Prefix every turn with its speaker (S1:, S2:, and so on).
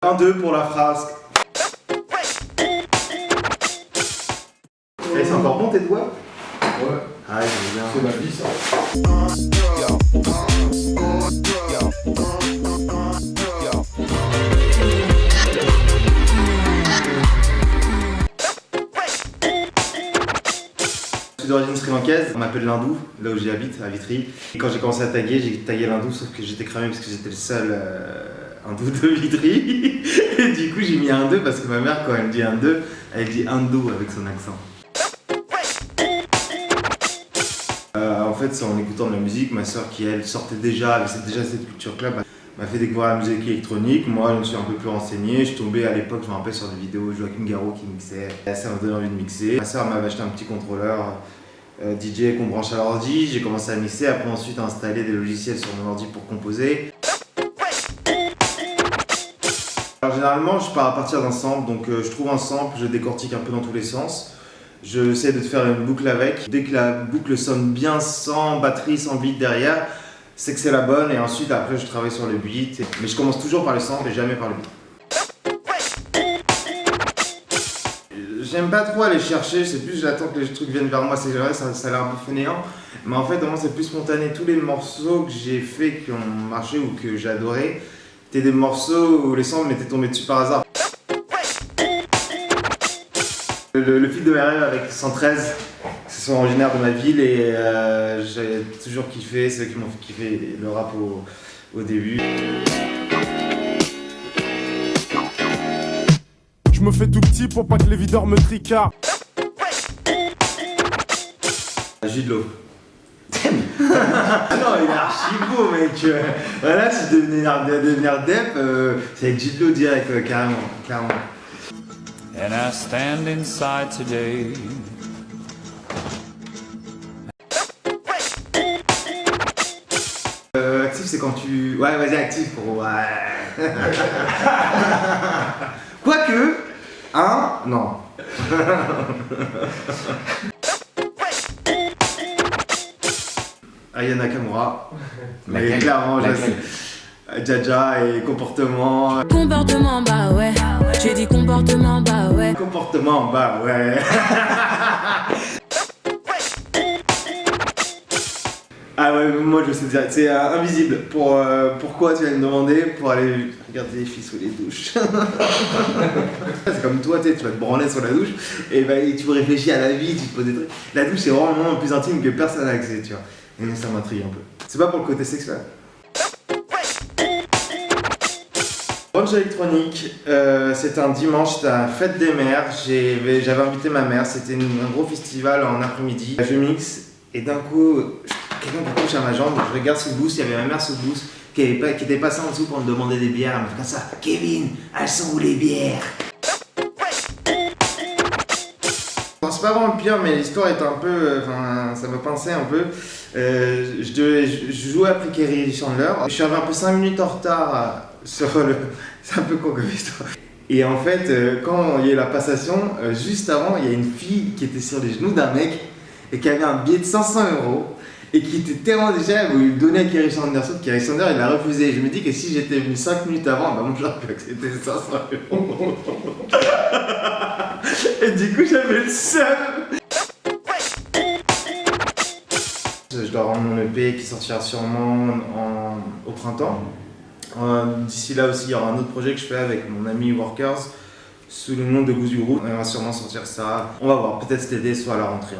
S1: 1-2 pour la phrase. Et c'est encore bon tes doigts?
S2: Ouais.
S1: Ah, j'aime bien.
S2: C'est ma vie ça.
S1: Je suis d'origine sri-lankaise, on m'appelle l'hindou, là où j'habite, à Vitry. Et quand j'ai commencé à taguer, j'ai tagué l'hindou, sauf que j'étais cramé parce que j'étais le seul hindou de Vitry. Et du coup j'ai mis un 2 parce que ma mère, quand elle dit un 2, elle dit hindou avec son accent. En fait, c'est en écoutant de la musique, ma soeur qui elle sortait déjà, avec déjà cette culture-là, m'a fait découvrir la musique électronique. Moi, je me suis un peu plus renseigné. Je suis tombé à l'époque, je me rappelle, sur des vidéos Joachim Garraud qui mixait. Ça m'a donné envie de mixer. Ma soeur m'avait acheté un petit contrôleur DJ qu'on branche à l'ordi. J'ai commencé à mixer, après ensuite à installer des logiciels sur mon ordi pour composer. Alors généralement, je pars à partir d'un sample, donc je trouve un sample, je décortique un peu dans tous les sens. J'essaie de faire une boucle avec. Dès que la boucle sonne bien, sans batterie, sans beat derrière, c'est que c'est la bonne, et ensuite après je travaille sur le beat. Mais je commence toujours par le sample et jamais par le beat. J'aime pas trop aller chercher, c'est plus j'attends que les trucs viennent vers moi, c'est vrai, ça a l'air un peu fainéant. Mais en fait, vraiment, c'est plus spontané. Tous les morceaux que j'ai fait qui ont marché ou que j'ai adoré, c'était des morceaux où les samples m'étaient tombés dessus par hasard. Le fil de mes rêves avec 113, ce sont originaires de ma ville et j'ai toujours kiffé, c'est eux qui m'ont fait kiffer le rap au début.
S3: Je me fais tout petit pour pas que les videurs me tricardent.
S1: Jus de l'eau. Ah non, il est archi beau, mec. Voilà, si je devais devenir dep, c'est avec Jus de l'eau direct, carrément.
S4: And I stand inside today.
S1: Actif, c'est quand tu... Ouais, vas-y, actif, gros. Ouais. Quoique... Hein? Non. Aya Nakamura. Mais clairement, Jaja et comportement.
S5: Comportement, bah ouais. J'ai dit comportement, bah ouais.
S1: Comportement, bah ouais. Ah ouais, moi je sais dire, c'est invisible. Pourquoi tu viens me demander? Pour aller regarder les filles sous les douches. C'est comme toi, tu vas te branler sur la douche et tu réfléchis à la vie, tu te poses des trucs. La douche c'est vraiment le moment le plus intime que personne n'a accès, tu vois. Et ça m'intrigue un peu. C'est pas pour le côté sexuel. Brunch électronique, c'était un dimanche, c'était la fête des mères. J'avais invité ma mère, c'était un gros festival en après-midi. Je mixe et d'un coup, quelqu'un qui touche à ma jambe, je regarde sous le boost, il y avait ma mère sous le boost qui était passée en dessous pour me demander des bières. Elle me fait comme ça: Kevin, elles sont où les bières? C'est pas vraiment le pire, mais l'histoire est un peu. Ça m'a pincé un peu. Je jouais après Kerry Chandler. Je suis arrivé un peu 5 minutes en retard sur le. C'est un peu con comme histoire. Et en fait, quand il y a eu la passation, juste avant, il y a une fille qui était sur les genoux d'un mec et qui avait un billet de 500 € et qui était tellement déjà, elle voulait le donner à Kerry Chandler, sauf que Kerry Chandler il l'a refusé. Je me dis que si j'étais venu 5 minutes avant, bah moi j'aurais pu accepter 500 €. Et du coup j'avais le seum. Je dois rendre mon EP qui sortira sûrement au printemps. D'ici là aussi il y aura un autre projet que je fais avec mon ami Workers sous le nom de Goose du Group. On va sûrement sortir ça, on va voir, peut-être cet été, soit à la rentrée.